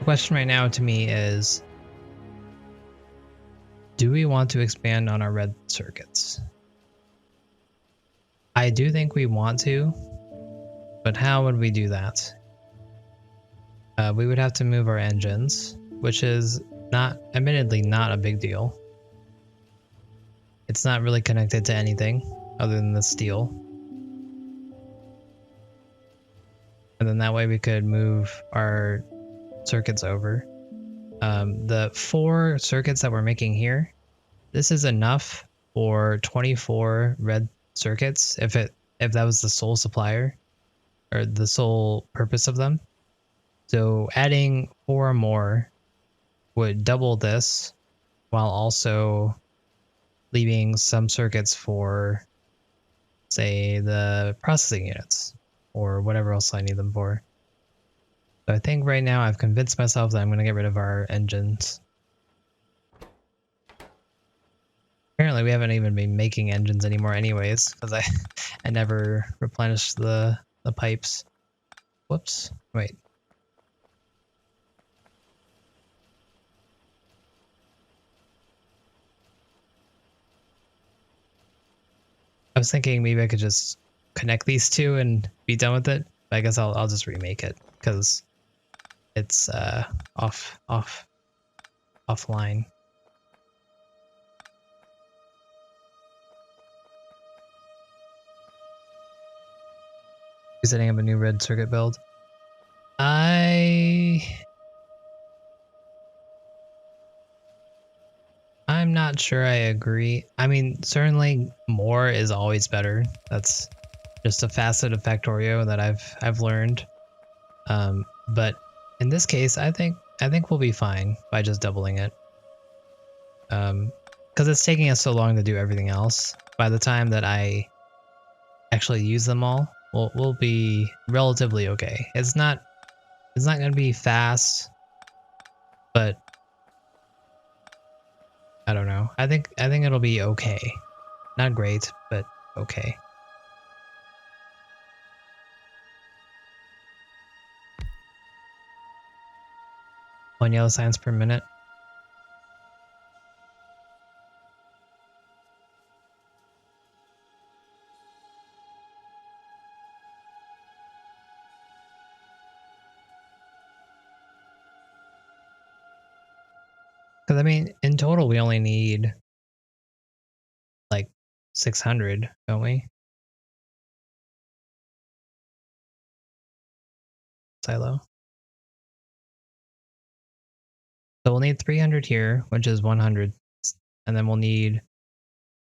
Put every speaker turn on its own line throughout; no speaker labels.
The question right now to me is, do we want to expand on our red circuits? I do think we want to, but how would we do that? We would have to move our engines, which is admittedly not a big deal. It's not really connected to anything other than the steel. And then that way we could move our circuits over. The 4 circuits that we're making here, this is enough for 24 red circuits if that was the sole supplier or the sole purpose of them. So adding 4 more would double this while also leaving some circuits for, say, the processing units or whatever else I need them for. So I think right now I've convinced myself that I'm going to get rid of our engines. Apparently we haven't even been making engines anymore anyways, because I never replenished the pipes. Whoops. Wait. I was thinking maybe I could just connect these two and be done with it. But I guess I'll just remake it because it's offline. Setting up a new red circuit build. I'm not sure I agree. I mean, certainly more is always better. That's just a facet of Factorio that I've learned. But in this case, I think we'll be fine by just doubling it. Because it's taking us so long to do everything else. By the time that I actually use them all, we'll be relatively okay. It's not going to be fast, but I don't know. I think it'll be okay. Not great, but okay. One yellow signs per minute. Because I mean, in total, we only need like 600, don't we? Silo. So we'll need 300 here, which is 100, and then we'll need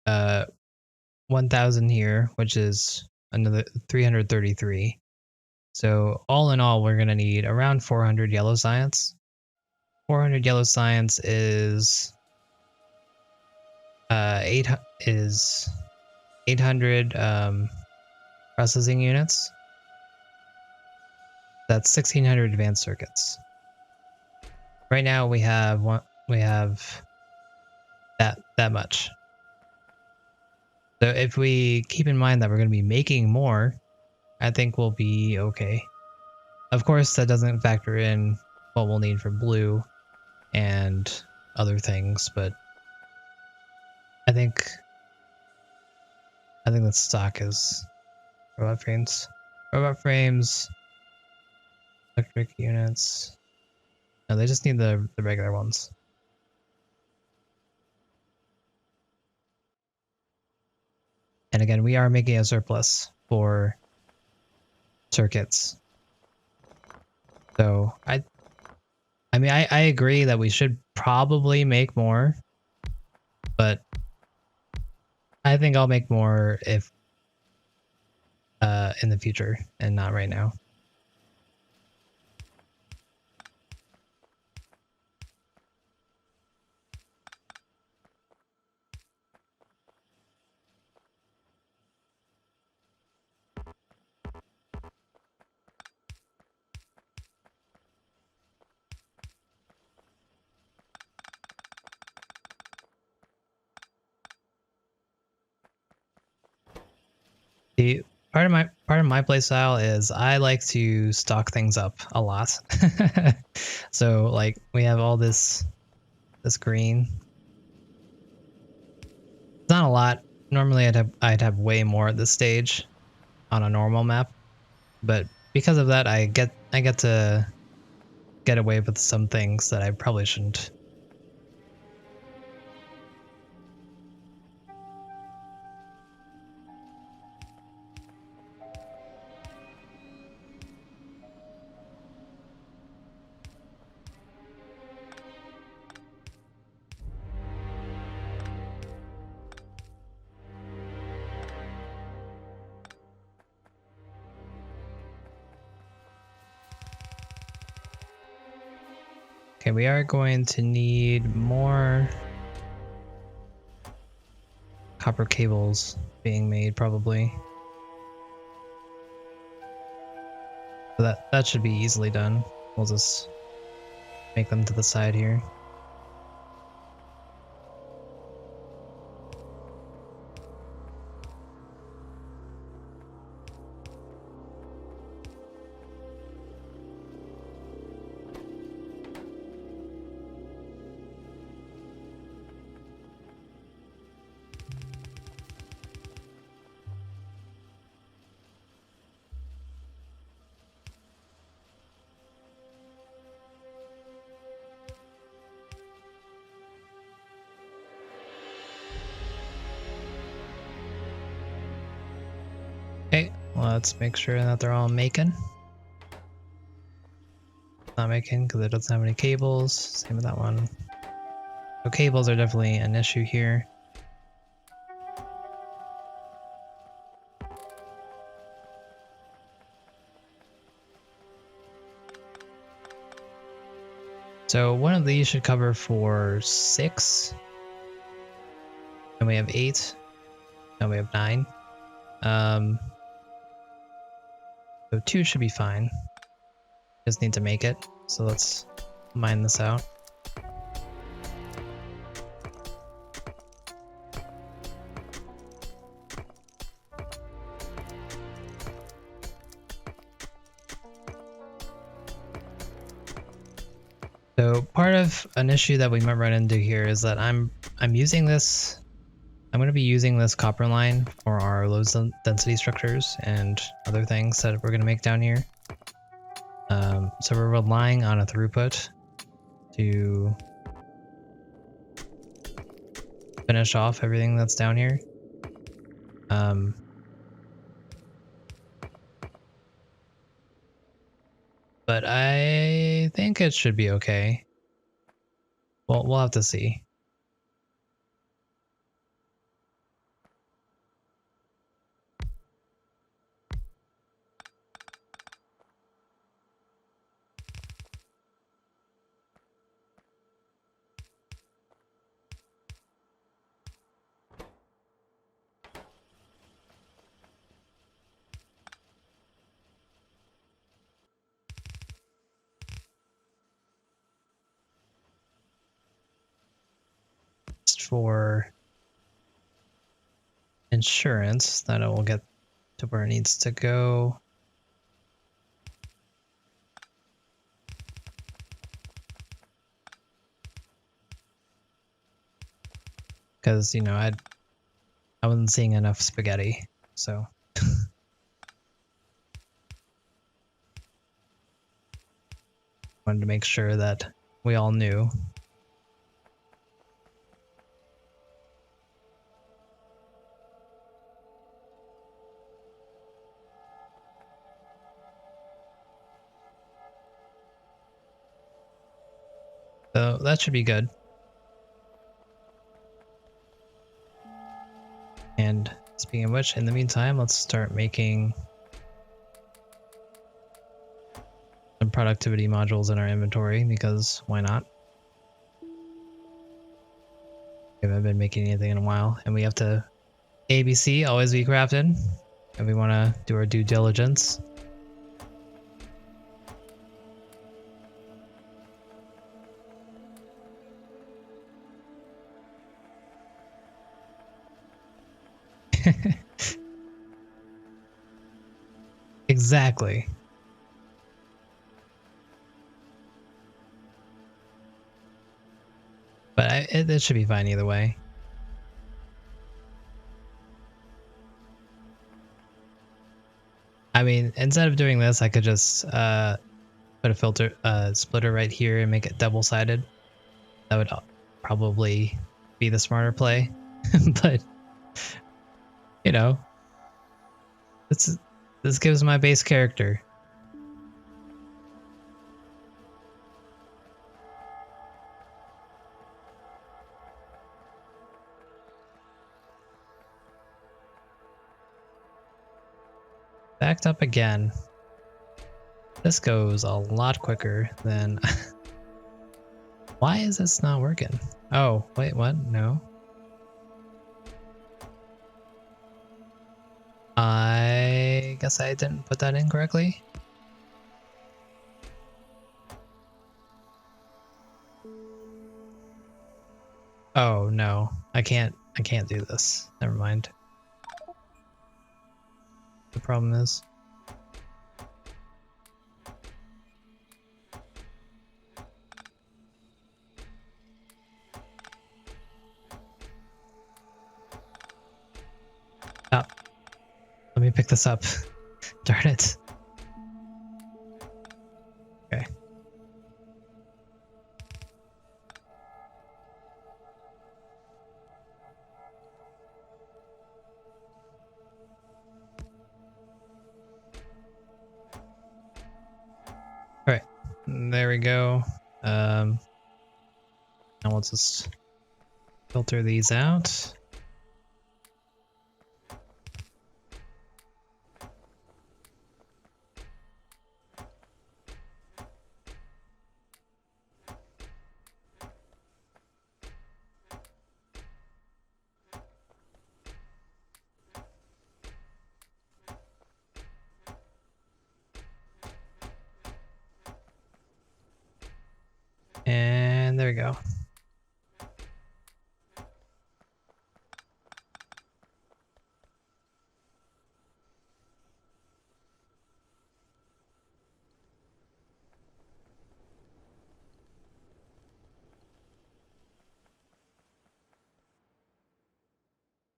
1000 here, which is another 333. So all in all, we're gonna need around 400 yellow science. 400 yellow science is 800 processing units. That's 1600 advanced circuits. Right now we have that much. So if we keep in mind that we're going to be making more, I think we'll be okay. Of course, that doesn't factor in what we'll need for blue and other things, but I think the stock is robot frames. Robot frames, electric units. No, they just need the regular ones. And again, we are making a surplus for circuits. So I mean, I agree that we should probably make more, but I think I'll make more if in the future and not right now. The part part of my playstyle is I like to stock things up a lot. So like we have all this green. It's not a lot. Normally I'd have way more at this stage on a normal map, but because of that I get to get away with some things that I probably shouldn't. Okay, we are going to need more copper cables being made probably. So that should be easily done. We'll just make them to the side here. Okay, let's make sure that they're all making. Not making because it doesn't have any cables. Same with that one. So cables are definitely an issue here. So one of these should cover for 6. And we have 8. And we have 9. So 2 should be fine. Just need to make it. So let's mine this out. So part of an issue that we might run into here is that I'm using this. I'm going to be using this copper line for our low density structures and other things that we're going to make down here. So we're relying on a throughput to finish off everything that's down here. But I think it should be okay. Well, we'll have to see. For insurance that it will get to where it needs to go. Because, you know, I wasn't seeing enough spaghetti, so. Wanted to make sure that we all knew. So that should be good. And speaking of which, in the meantime, let's start making some productivity modules in our inventory, because why not? We haven't been making anything in a while, and we have to ABC, always be crafted, and we want to do our due diligence. Exactly. But it should be fine either way. I mean, instead of doing this, I could just put a filter splitter right here and make it double-sided. That would probably be the smarter play. But you know, this gives my base character. Backed up again. This goes a lot quicker than... Why is this not working? Oh, wait, what? No. I guess I didn't put that in correctly. Oh, no. I can't do this. Never mind. The problem is... Stop. Let me pick this up. Darn it. Okay. Alright. There we go. Now let's just filter these out. And there we go.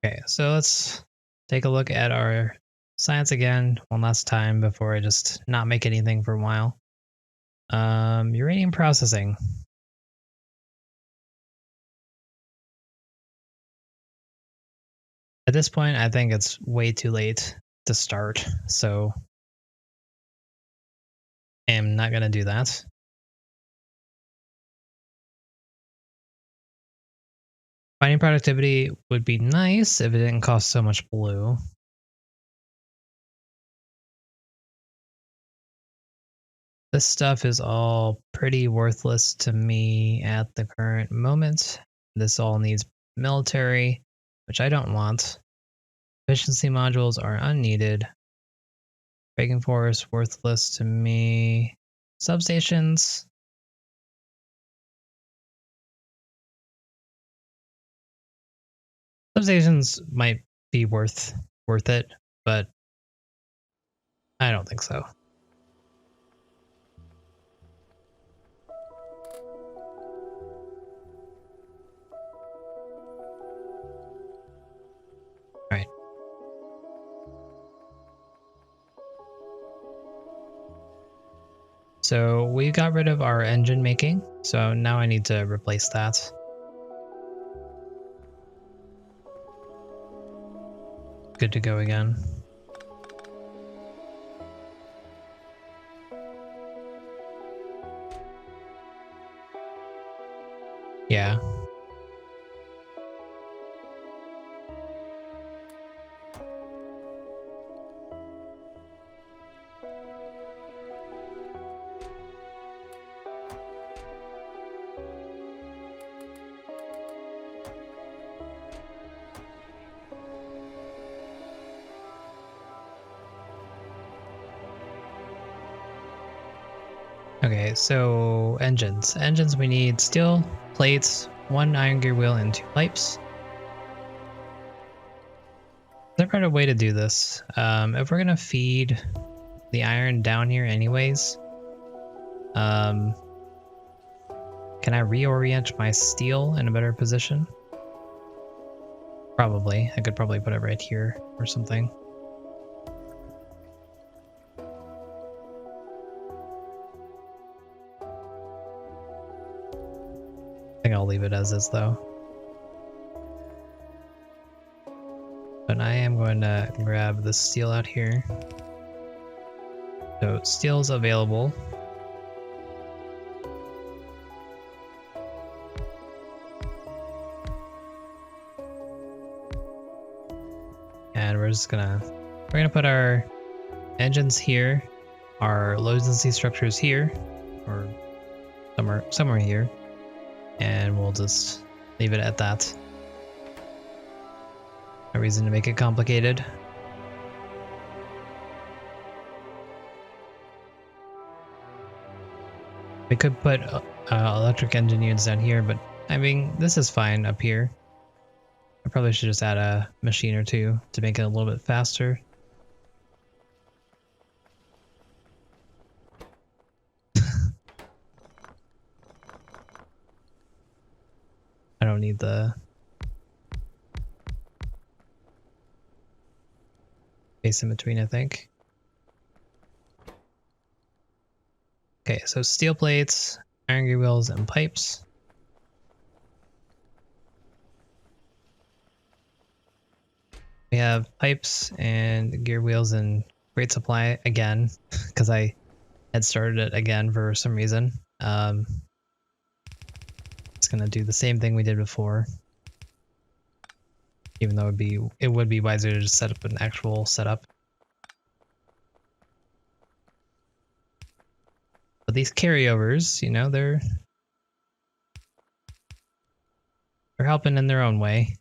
Okay, so let's take a look at our science again one last time before I just not make anything for a while. Uranium processing. At this point, I think it's way too late to start, so I'm not gonna do that. Finding productivity would be nice if it didn't cost so much blue. This stuff is all pretty worthless to me at the current moment. This all needs military, which I don't want. Efficiency modules are unneeded. Breaking force, worthless to me. Substations. Substations might be worth it, but I don't think so. Alright. So we got rid of our engine making, so now I need to replace that. Good to go again. Yeah. Okay, so engines. Engines, we need steel plates, 1 iron gear wheel, and 2 pipes. Is there a better way to do this? If we're gonna feed the iron down here anyways. Can I reorient my steel in a better position? Probably. I could probably put it right here or something. I think I'll leave it as is though. But I am going to grab the steel out here. So steel's available. And we're gonna put our engines here, our low density structures here, or somewhere here, and we'll just leave it at that. No reason to make it complicated. We could put electric engine units down here, but I mean, this is fine up here. I probably should just add a machine or two to make it a little bit faster. I don't need the space in between, I think. Okay, so steel plates, iron gear wheels, and pipes. We have pipes and gear wheels in great supply again, because I had started it again for some reason. It's gonna do the same thing we did before, even though it would be wiser to just set up an actual setup. But these carryovers, you know, they're helping in their own way.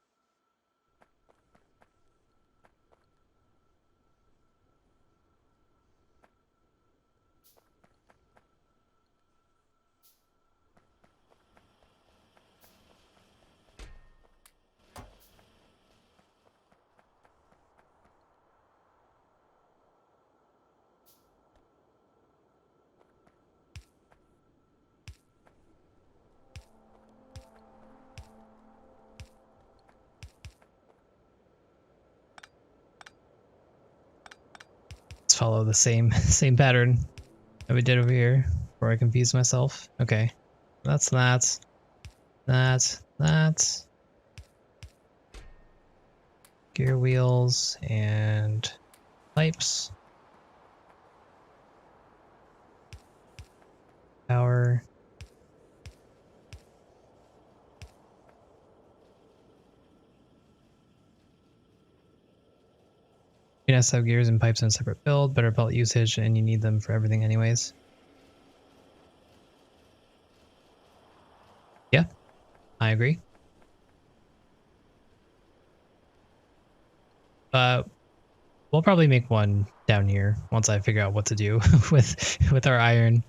Let's follow the same pattern that we did over here before I confuse myself. Okay, that's that. Gear wheels and pipes. Power. You have to have gears and pipes in a separate build, better belt usage, and you need them for everything anyways. Yeah, I agree. We'll probably make one down here once I figure out what to do with our iron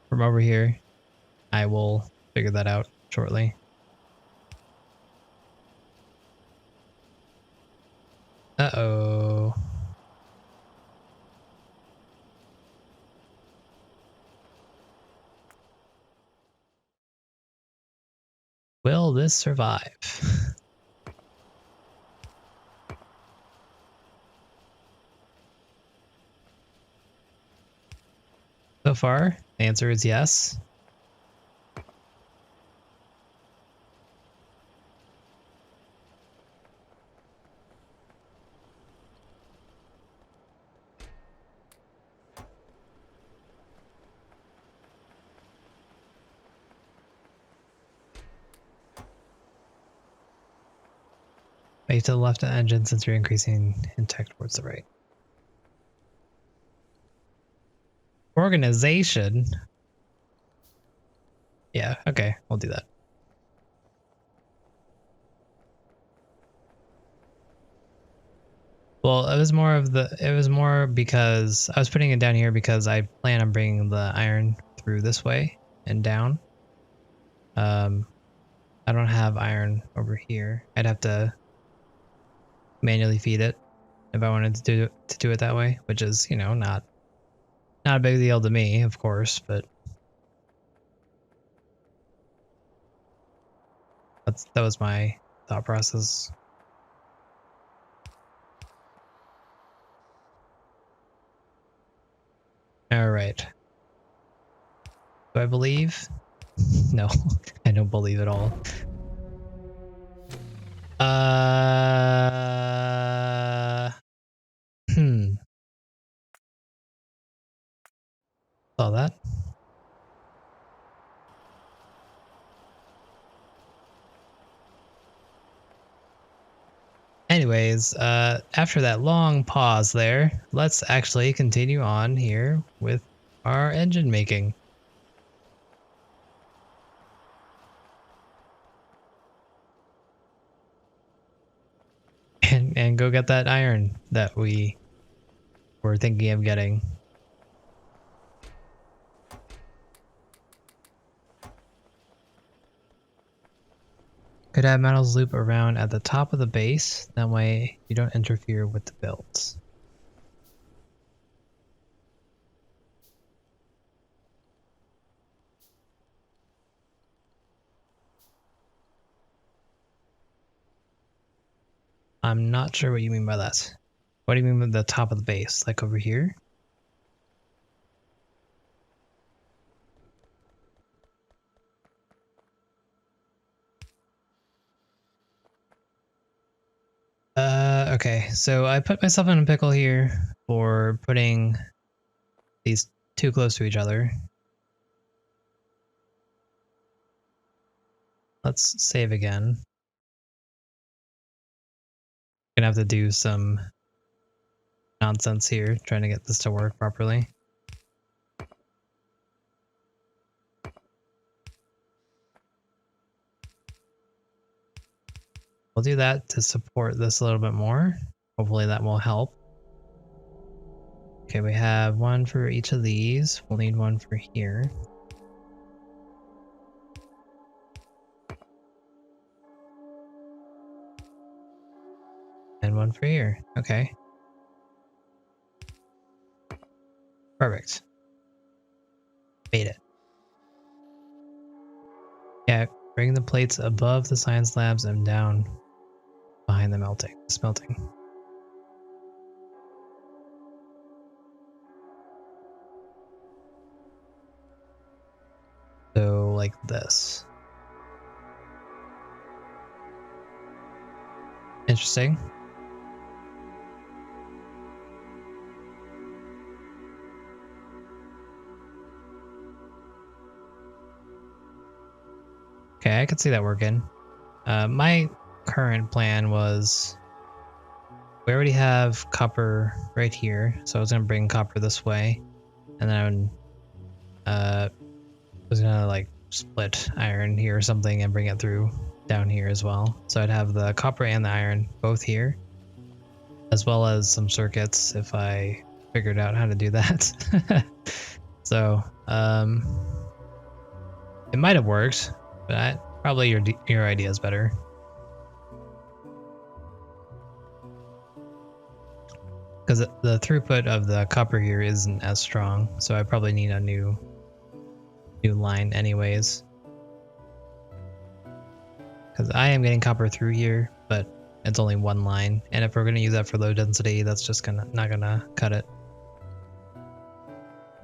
from over here. I will figure that out shortly. Uh-oh. Will this survive? So far, the answer is yes. Wait to the left of the engine since you're increasing in tech towards the right. Organization? Yeah, okay, we'll do that. Well, it was more because I was putting it down here because I plan on bringing the iron through this way and down. I don't have iron over here. I'd have to manually feed it if I wanted to do it that way, which is, you know, not Not a big deal to me, of course, but that was my thought process. All right. Do I believe? No, I don't believe at all. Hmm. Saw that. Anyways, after that long pause there, let's actually continue on here with our engine making. And go get that iron that we were thinking of getting. Could have metals loop around at the top of the base, that way you don't interfere with the builds. I'm not sure what you mean by that. What do you mean by the top of the base? Like over here? Okay, so I put myself in a pickle here for putting these too close to each other. Let's save again. Gonna have to do some nonsense here, trying to get this to work properly. We'll do that to support this a little bit more. Hopefully that will help. Okay, we have one for each of these. We'll need one for here. And one for here. Okay. Perfect. Made it. Yeah, bring the plates above the science labs and down behind the smelting. So like this. Interesting. Okay, I could see that working. My current plan was we already have copper right here, so I was gonna bring copper this way, and then I was gonna like split iron here or something and bring it through down here as well. So I'd have the copper and the iron both here, as well as some circuits if I figured out how to do that. So it might have worked, but probably your idea is better. Because the throughput of the copper here isn't as strong, so I probably need a new line anyways. Because I am getting copper through here, but it's only one line, and if we're going to use that for low density, that's just not gonna cut it.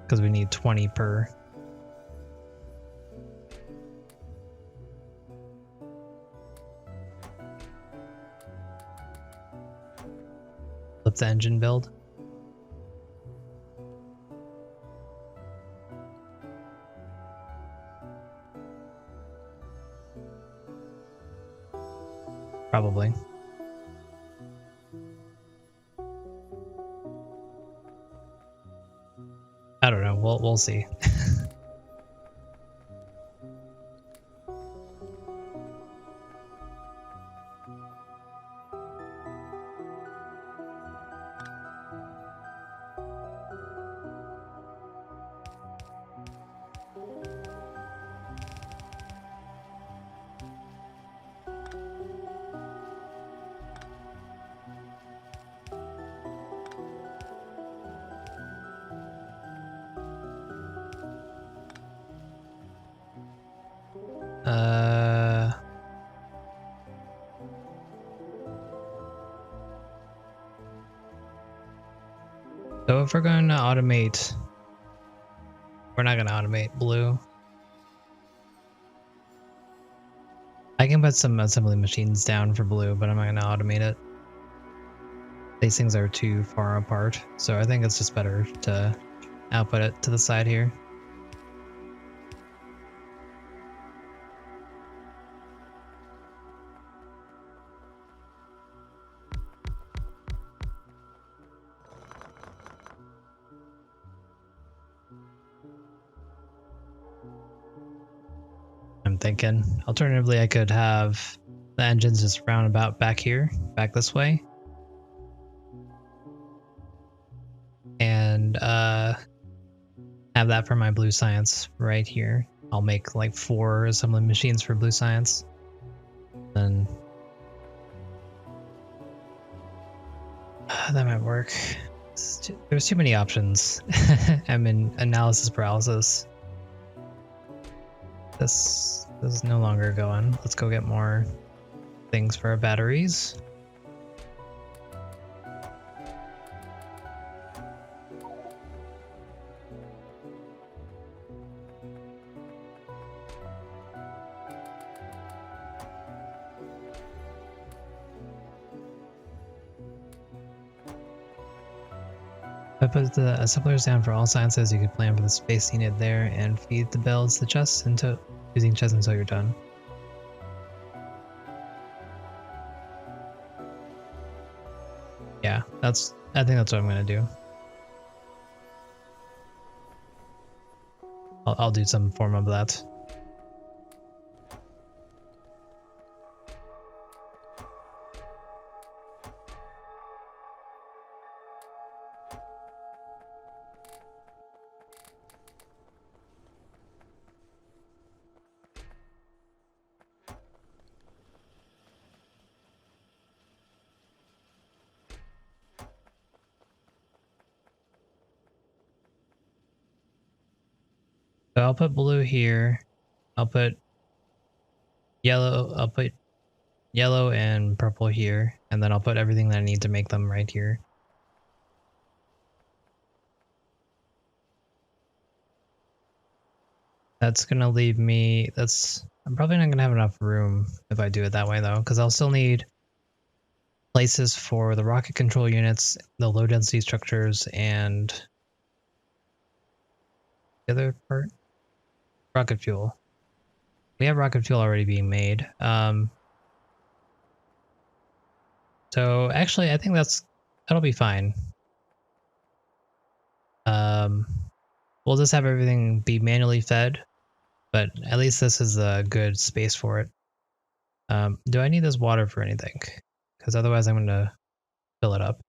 Because we need 20 per. Let's engine build. Probably. I don't know. We'll see. So if we're going to automate, we're not going to automate blue. I can put some assembly machines down for blue, but I'm not going to automate it. These things are too far apart, so I think it's just better to output it to the side here. I'm thinking, alternatively, I could have the engines just roundabout back here, back this way. And have that for my blue science right here. I'll make like 4 assembly machines for blue science. Then that might work. There's too many options. I'm in analysis paralysis. This is no longer going. Let's go get more things for our batteries. If I put the assemblers down for all sciences, you could plan for the space needed there and feed the builds the chests into using chests until you're done. Yeah, I think that's what I'm gonna do. I'll do some form of that. So I'll put blue here. I'll put yellow and purple here, and then I'll put everything that I need to make them right here. That's gonna leave me, I'm probably not gonna have enough room if I do it that way though, because I'll still need places for the rocket control units, the low density structures, and the other part? Rocket fuel. We have rocket fuel already being made. So actually I think that'll be fine. We'll just have everything be manually fed, but at least this is a good space for it. Do I need this water for anything? Because otherwise I'm going to fill it up.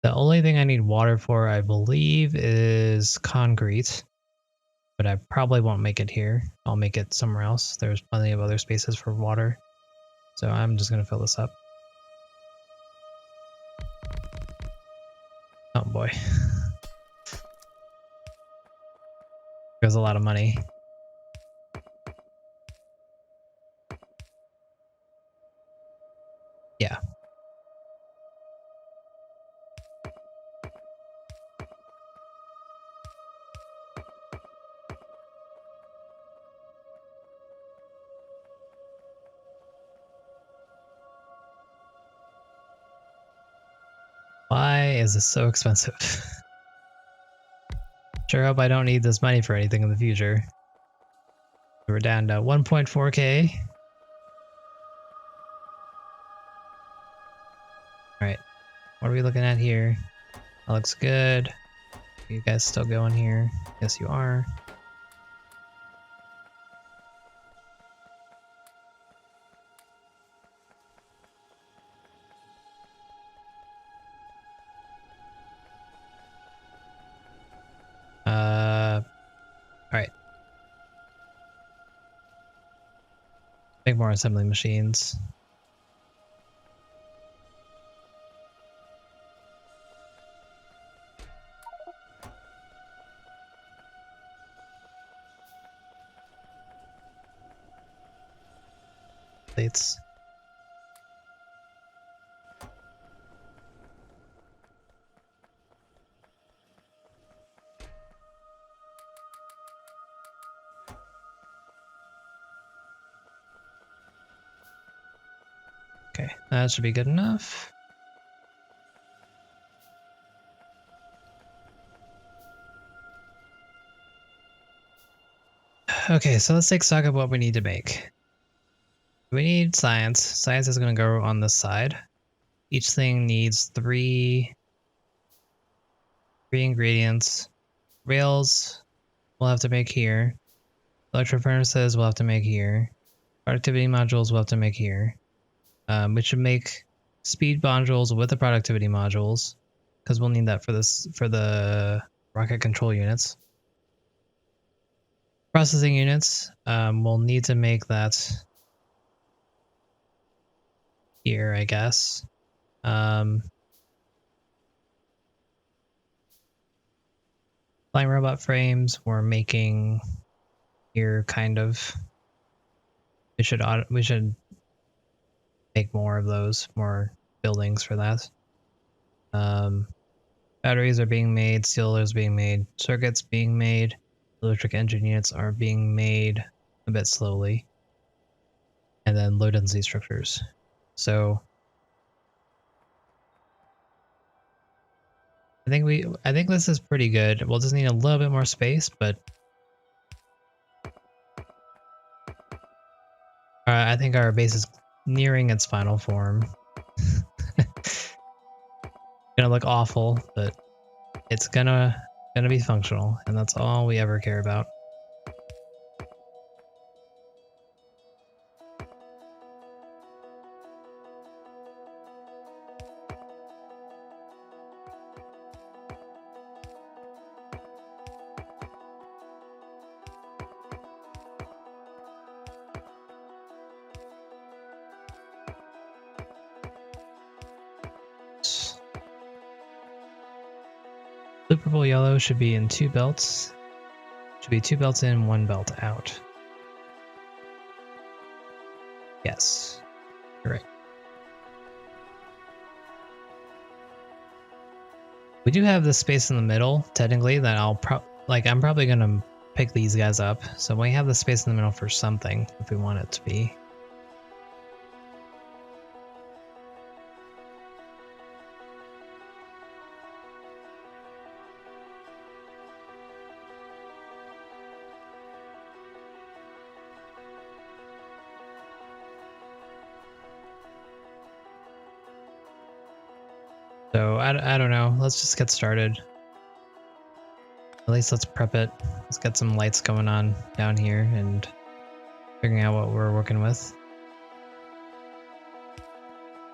The only thing I need water for, I believe, is concrete, but I probably won't make it here. I'll make it somewhere else. There's plenty of other spaces for water. So I'm just going to fill this up. Oh boy. There's a lot of money. Yeah. Why is this so expensive? Sure hope I don't need this money for anything in the future. We're down to 1.4k. Alright, what are we looking at here? That looks good. You guys still going here? Yes, you are. Alright. Make more assembly machines. plates. Okay, that should be good enough. Okay, so let's take stock of what we need to make. We need science. Science is going to go on this side. Each thing needs three ingredients. Rails we'll have to make here. Electro furnaces we'll have to make here. Productivity modules we'll have to make here. We should make speed modules with the productivity modules because we'll need that for the rocket control units. Processing units, we'll need to make that here, I guess. Flying robot frames we're making here, kind of. We should make more of those, more buildings for that. Batteries are being made, steel is being made, circuits being made, electric engine units are being made a bit slowly, and then low density structures. So I think this is pretty good. We'll just need a little bit more space, but I think our base is nearing its final form. Gonna look awful, but it's gonna be functional, and that's all we ever care about. Blue, purple, yellow should be in 2 belts. Should be 2 belts in, 1 belt out. Yes, you're right. We do have the space in the middle, technically, that I'm probably gonna pick these guys up. So we have the space in the middle for something, if we want it to be. So I don't know. Let's just get started. At least let's prep it. Let's get some lights going on down here and figuring out what we're working with.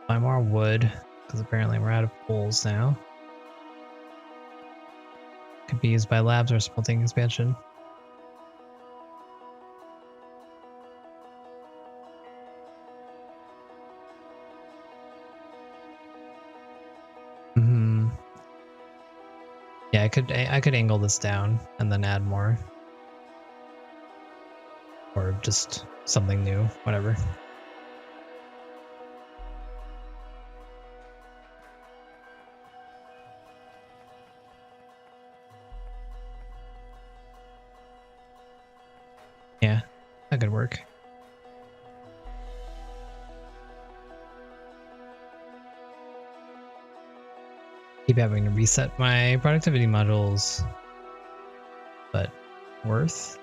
Buy more wood, because apparently we're out of poles now. Could be used by labs or smelting expansion. Yeah, I could angle this down and then add more. Or just something new, whatever. Yeah, that could work. Keep having to reset my productivity modules. But worth?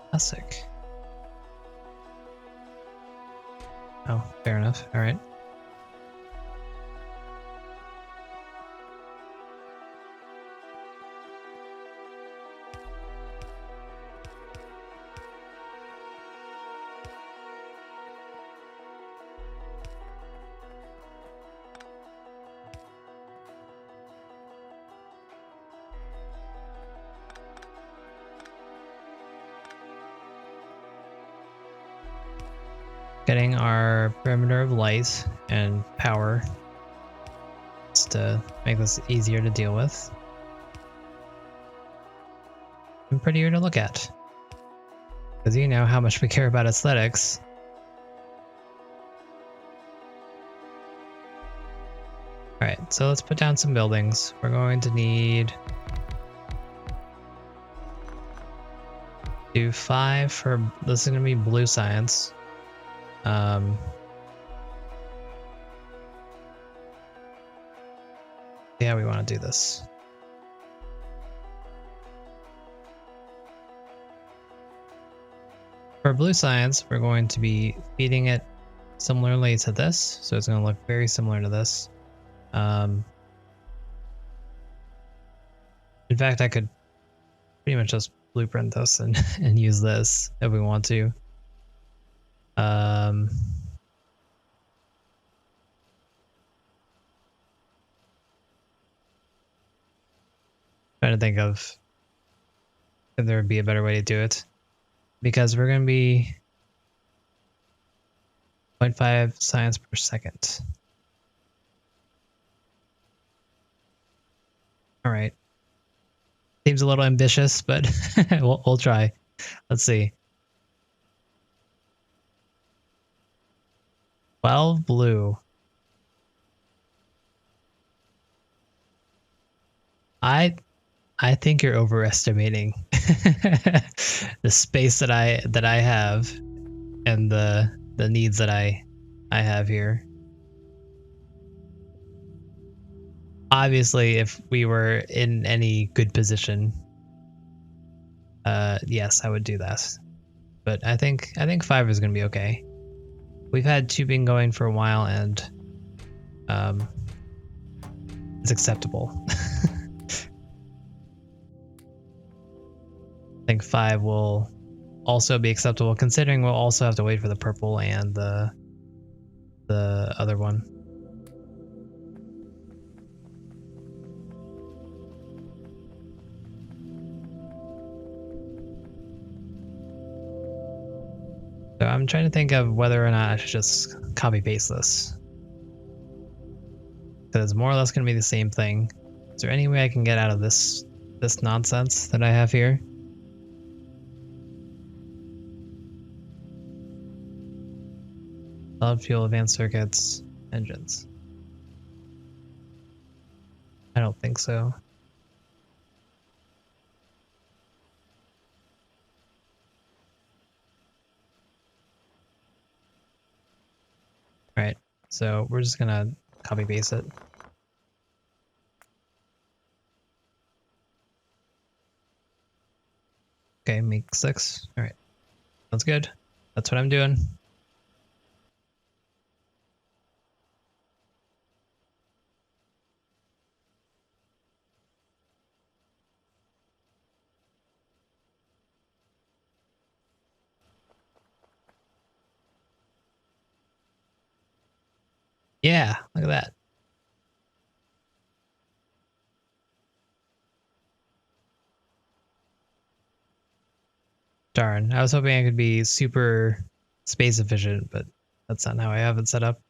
Classic. Oh, fair enough. All right. getting our perimeter of light and power just to make this easier to deal with and prettier to look at. Because you know how much we care about aesthetics. Alright, so let's put down some buildings. We're going to need do 5 for, this is going to be blue science. Yeah, we want to do this. For blue science, we're going to be feeding it similarly to this, so it's going to look very similar to this. In fact, I could pretty much just blueprint this and, and use this if we want to. Trying to think of if there would be a better way to do it. Because we're going to be 0.5 science per second. All right. Seems a little ambitious, but we'll try. Let's see. 12 blue. I think you're overestimating the space that I have and the needs that I have here. Obviously, if we were in any good position, yes, I would do that. But I think 5 is going to be okay. We've had tubing going for a while, and it's acceptable. I think 5 will also be acceptable, considering we'll also have to wait for the purple and the other one. So I'm trying to think of whether or not I should just copy paste this. Because it's more or less going to be the same thing. Is there any way I can get out of this nonsense that I have here? Solid fuel, advanced circuits, engines. I don't think so. Alright, so we're just gonna copy paste it. Okay, make 6. Alright. That's good. That's what I'm doing. Yeah, look at that. Darn, I was hoping I could be super space efficient, but that's not how I have it set up.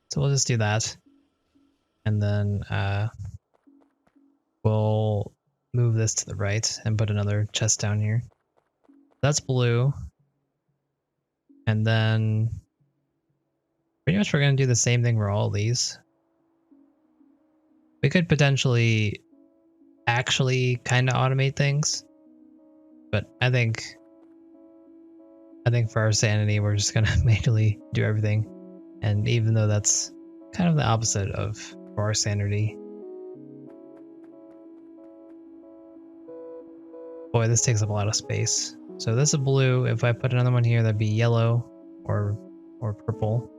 So we'll just do that. And then we'll move this to the right and put another chest down here. That's blue. And then pretty much we're going to do the same thing for all of these. We could potentially actually kind of automate things, but I think for our sanity, we're just going to manually do everything. And even though that's kind of the opposite of for our sanity. Boy, this takes up a lot of space. So this is blue. If I put another one here, that'd be yellow or purple.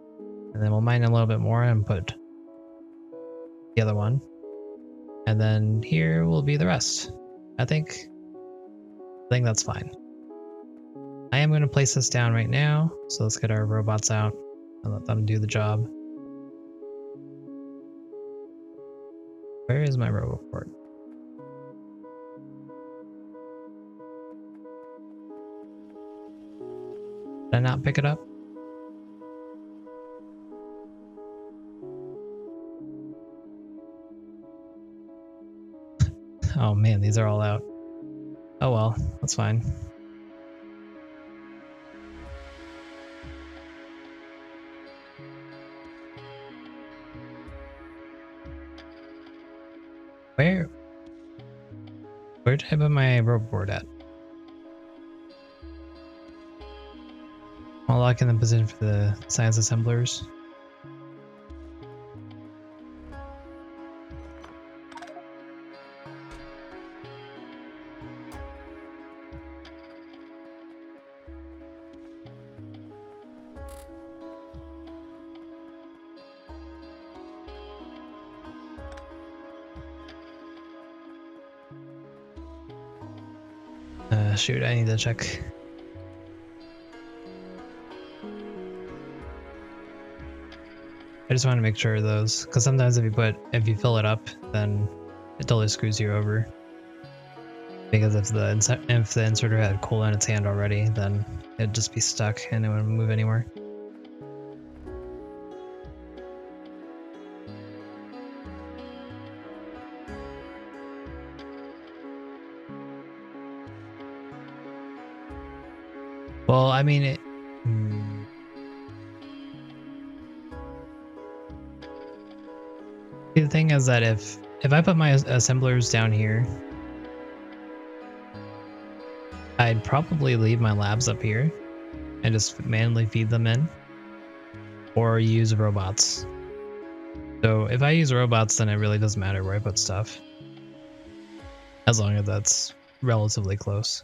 And then we'll mine a little bit more and put the other one. And then here will be the rest. I think that's fine. I am going to place this down right now. So let's get our robots out and let them do the job. Where is my roboport? Did I not pick it up? Oh man, these are all out. Oh well, that's fine. Where did I put my roboport at? I'll lock in the position for the science assemblers. Shoot, I need to check. I just want to make sure of those, because sometimes if you fill it up, then it totally screws you over. Because if the inserter had coal in its hand already, then it'd just be stuck and it wouldn't move anywhere. Well, I mean, the thing is that if I put my assemblers down here, I'd probably leave my labs up here and just manually feed them in, or use robots. So if I use robots, then it really doesn't matter where I put stuff, as long as that's relatively close.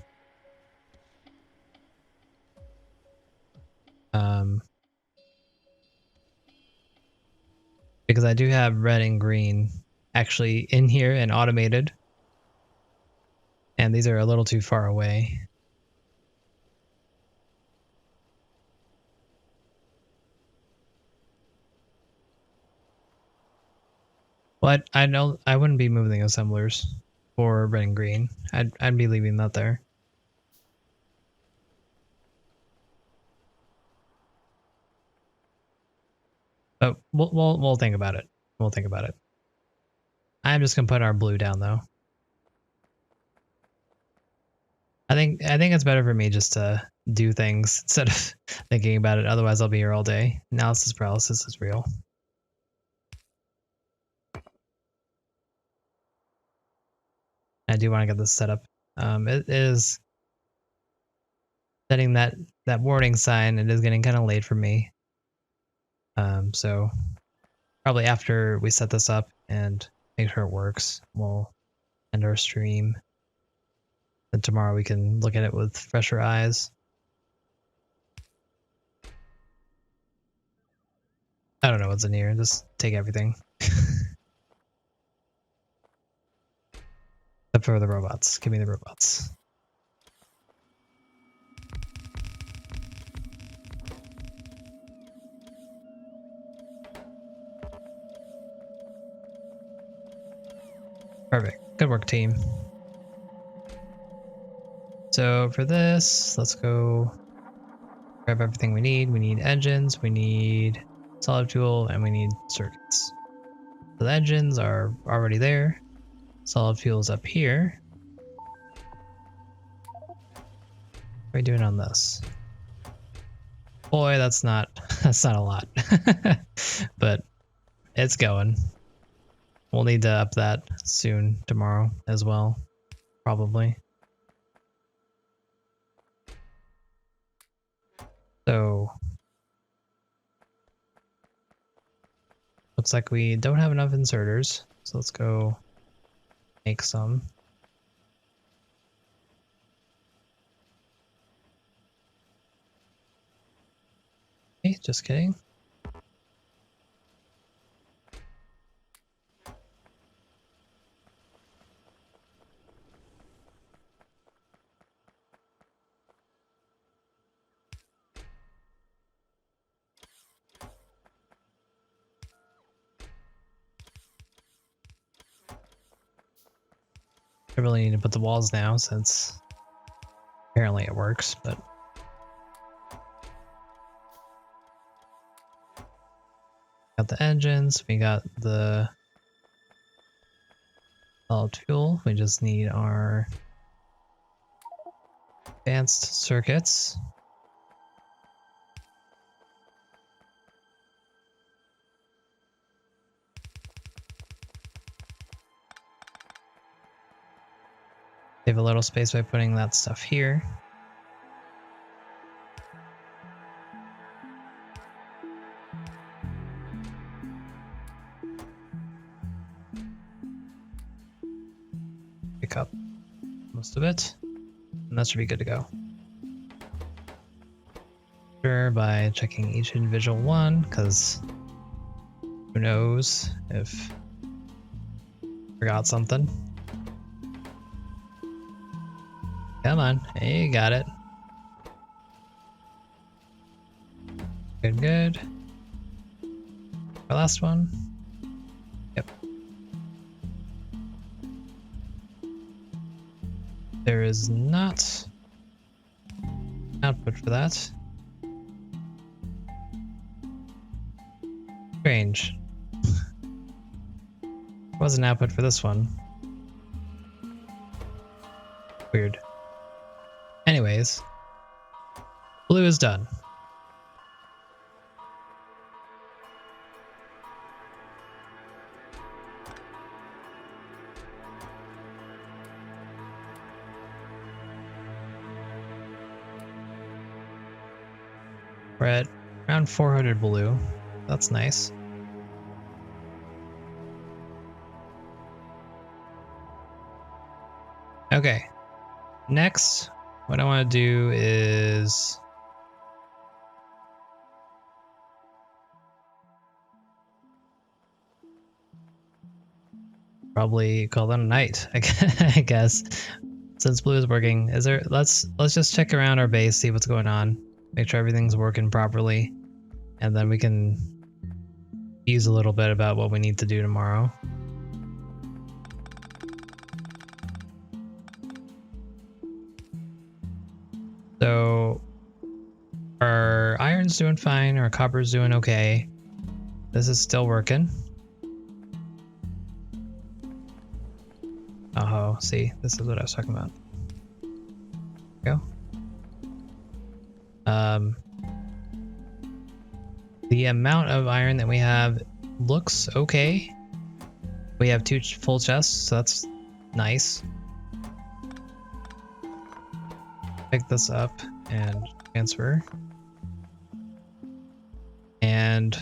Because I do have red and green actually in here and automated, and these are a little too far away. But I know I wouldn't be moving the assemblers for red and green. I'd be leaving that there. But we'll think about it. We'll think about it. I'm just gonna put our blue down though. I think it's better for me just to do things instead of thinking about it. Otherwise, I'll be here all day. Analysis paralysis is real. I do want to get this set up. It is setting that warning sign. It is getting kind of late for me. So probably after we set this up and make sure it works, we'll end our stream. Then tomorrow we can look at it with fresher eyes. I don't know what's in here. Just take everything. Except for the robots. Give me the robots. Perfect. Good work, team. So for this, let's go grab everything we need. We need engines, we need solid fuel, and we need circuits. So the engines are already there. Solid fuel's up here. What are we doing on this? Boy, that's not a lot. But it's going. We'll need to up that soon tomorrow as well, probably. So looks like we don't have enough inserters, so let's go make some. Okay, just kidding. I really need to put the walls now since apparently it works, but got the engines, we got the solid fuel, we just need our advanced circuits. Save a little space by putting that stuff here. Pick up most of it, and that should be good to go. Sure, by checking each individual one, because who knows if forgot something. Come on, hey, you got it. Good, good. Our last one. Yep. There is not output for that. Strange. There was an output for this one. Weird. Anyways, blue is done. We're at around 400 blue. That's nice. Okay. Next, what I want to do is probably call that a night, I guess. Since blue is working, is there? Let's just check around our base, see what's going on, make sure everything's working properly, and then we can use a little bit about what we need to do tomorrow. So our iron's doing fine, our copper's doing okay. This is still working. Oh, see, this is what I was talking about. There we go. The amount of iron that we have looks okay. We have 2 full chests, so that's nice. Pick this up and transfer. And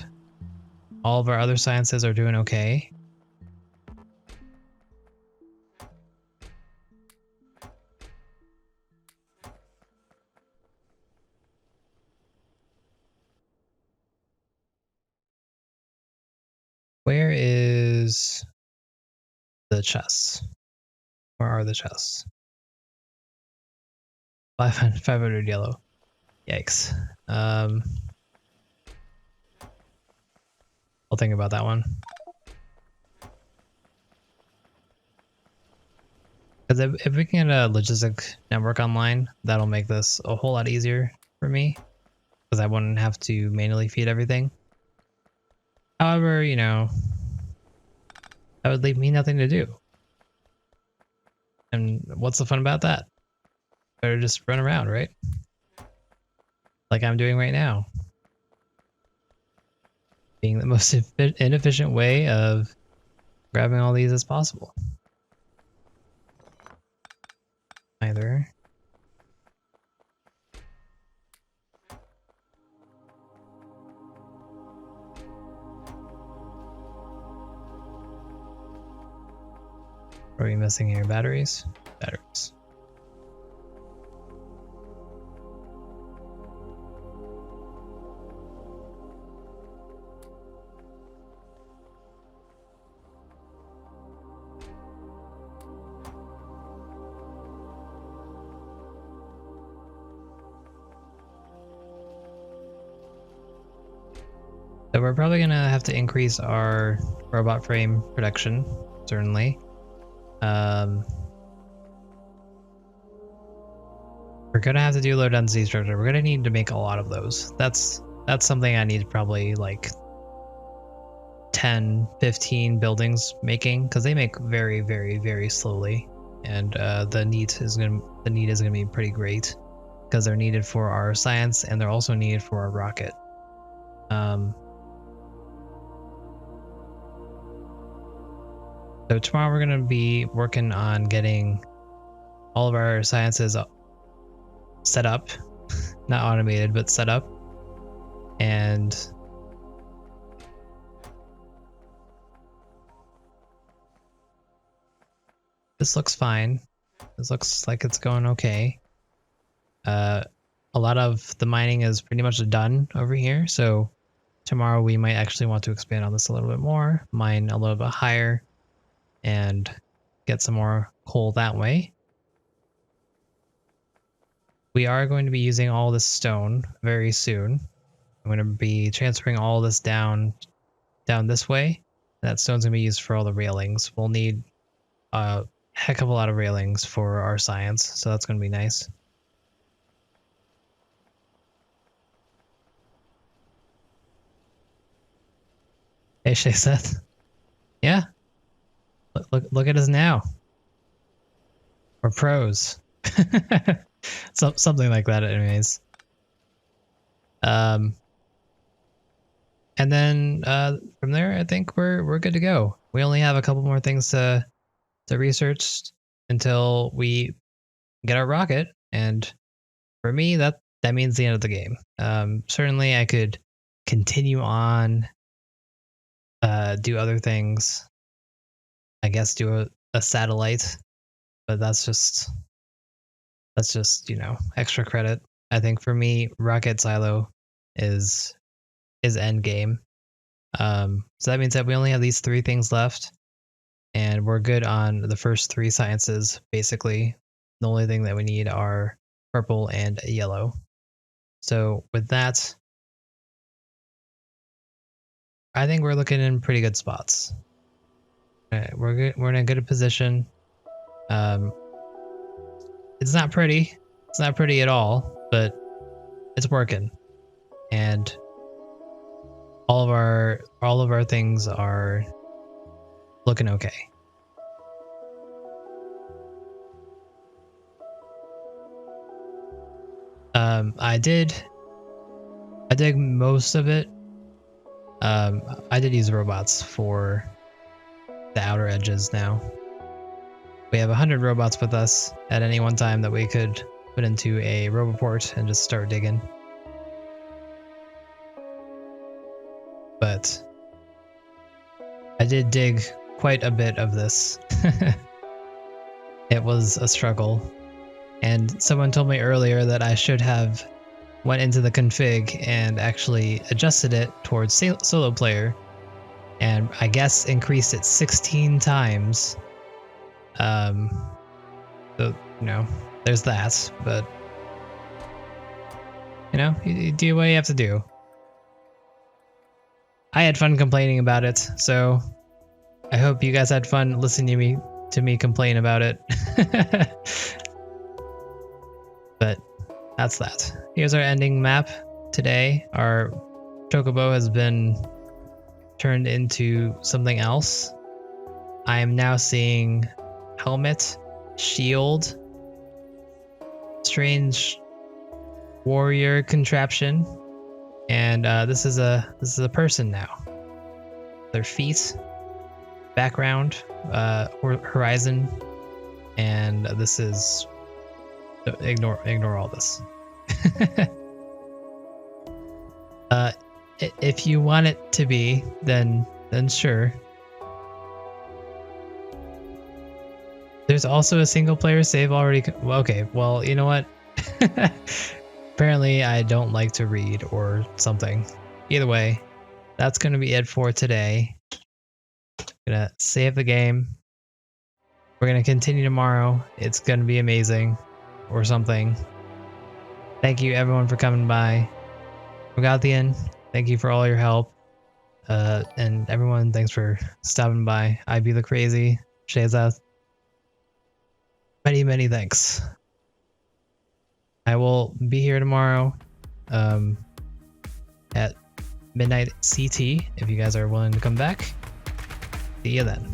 all of our other sciences are doing okay. Where is the chests? Where are the chests? 500 yellow. Yikes. I'll think about that one. Because if we can get a logistic network online, that'll make this a whole lot easier for me. Because I wouldn't have to manually feed everything. However, you know, that would leave me nothing to do. And what's the fun about that? Better just run around, right? Like I'm doing right now. Being the most inefficient way of grabbing all these as possible. Either. What are we missing here? Batteries? Batteries. So we're probably gonna have to increase our robot frame production, certainly. We're gonna have to do low density structure. We're gonna need to make a lot of those. That's something I need probably like 10, 15 buildings making, because they make very, very, very slowly. And the need is gonna be pretty great because they're needed for our science and they're also needed for our rocket. So tomorrow we're gonna be working on getting all of our sciences set up, not automated, but set up. And this looks fine. This looks like it's going okay. A lot of the mining is pretty much done over here. So tomorrow we might actually want to expand on this a little bit more, mine a little bit higher, and get some more coal that way. We are going to be using all this stone very soon. I'm going to be transferring all this down this way. That stone's going to be used for all the railings. We'll need a heck of a lot of railings for our science, so that's going to be nice. Hey, Shay Seth. Yeah. Look at us now. We're pros. Something like that, anyways. And then from there, I think we're good to go. We only have a couple more things to research until we get our rocket, and for me, that means the end of the game. Certainly, I could continue on, do other things. I guess do a satellite, but that's just extra credit. I think for me, rocket silo is end game. So that means that we only have these 3 things left, and we're good on the first 3 sciences. Basically, the only thing that we need are purple and yellow. So with that, I think we're looking in pretty good spots. We're good. We're in a good position. It's not pretty. It's not pretty at all, but it's working, and all of our things are looking okay. I did most of it. I did use robots for the outer edges now. We have 100 robots with us at any one time that we could put into a roboport and just start digging. But I did dig quite a bit of this. It was a struggle. And someone told me earlier that I should have went into the config and actually adjusted it towards solo player, and I guess increased it 16 times. So, there's that, but you do what you have to do. I had fun complaining about it, so I hope you guys had fun listening to me complain about it. But that's that. Here's our ending map today. Our chocobo has been turned into something else. I am now seeing helmet, shield, strange warrior contraption, and this is a person now. Their feet, background, horizon, and this is ignore all this. If you want it to be, then sure. There's also a single player save already. Okay, well, you know what? Apparently I don't like to read or something. Either way, that's going to be it for today. Gonna save the game. We're going to continue tomorrow. It's going to be amazing or something. Thank you everyone for coming by. Forgothian, thank you for all your help. And everyone, thanks for stopping by. I be the crazy. Shazaz. Many, many thanks. I will be here tomorrow at midnight CT if you guys are willing to come back. See you then.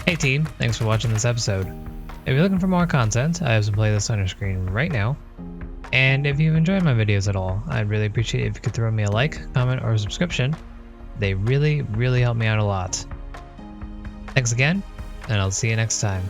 Hey team, thanks for watching this episode. If you're looking for more content, I have some playlists on your screen right now. And if you've enjoyed my videos at all, I'd really appreciate it if you could throw me a like, comment, or a subscription. They really, really help me out a lot. Thanks again, and I'll see you next time.